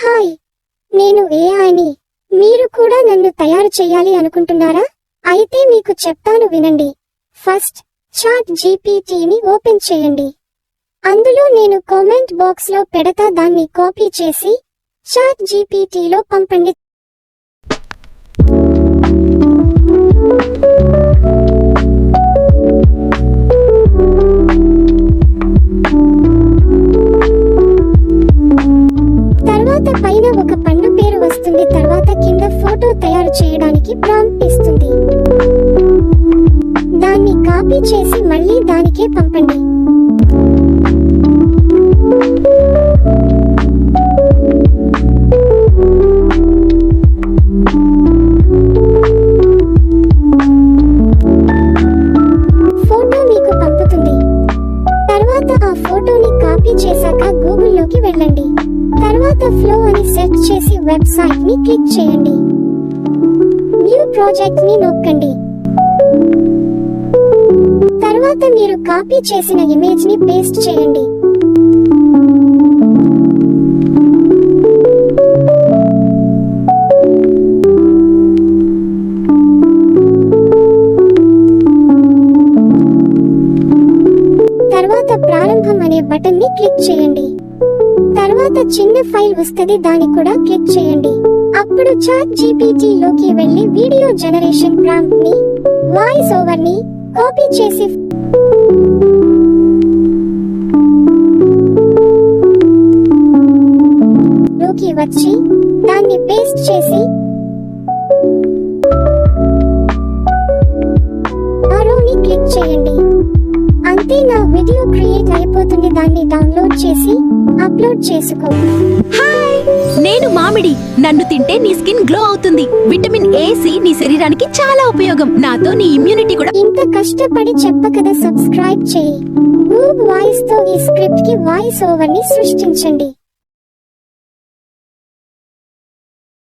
Hi, నేను ఏఐని. మీరు కూడా నన్ను తయారు చేయాలి అనుకుంటున్నారా? అయితే మీకు చెప్తాను వినండి. ఫస్ట్ చాట్ జీపీటీని ఓపెన్ చేయండి. అందులో నేను కామెంట్ బాక్స్ లో పెడతా, దాన్ని కాపీ చేసి చాట్ జీపీటీలో పంపండి. తర్వాత పైన ఒక పండు పేరు వస్తుంది. తర్వాత కింద ఫోటో తయారు చేయడానికి ప్రాంప్ట్ ఇస్తుంది. దాన్ని కాపీ చేసి మళ్ళీ దానికే పంపండి. ఫోటో మీకు పంపుతుంది. తర్వాత ఆ ఫోటోని కాపీ చేశాక గూగుల్లోకి వెళ్ళండి. తర్వాత ఫ్లో అని సెర్చ్ చేసి వెబ్సైట్ ని క్లిక్ చేయండి. న్యూ ప్రాజెక్ట్ ని నొక్కండి. తర్వాత మీరు కాపీ చేసిన ఇమేజ్ ని పేస్ట్ చేయండి. తర్వాత ప్రారంభం అనే బటన్ ని క్లిక్ చేయండి. తర్వాత చిన్న ఫైల్ వస్తది, దాన్ని కూడా క్లిక్ చేయండి. అప్పుడు చాట్ జీపీటీ లోకి వెళ్ళి వీడియో జనరేషన్ ప్రాంప్ట్ ని, వాయిస్ ఓవర్ ని కాపీ చేసి లోకి వచ్చి దాన్ని పేస్ట్ చేసి ఆరోని క్లిక్ చేయండి. అంతే, నా వీడియో క్రియేట్ అయిపోతుంది. దాన్ని డౌన్లోడ్ చేసి అప్లోడ్ చేసుకో. హాయ్, నేను మామిడి. నన్ను తింటే నీ స్కిన్ గ్లో అవుతుంది. విటమిన్ ఏ, సి నీ శరీరానికి చాలా ఉపయోగం. నాతో నీ ఇమ్యూనిటీ కూడా. ఇంత కష్టపడి చెప్పకదా సబ్స్క్రైబ్ చేయి. గూగుల్ వాయిస్ తో ఈ స్క్రిప్ట్ కి వాయిస్ ఓవర్ ని సృష్టించండి.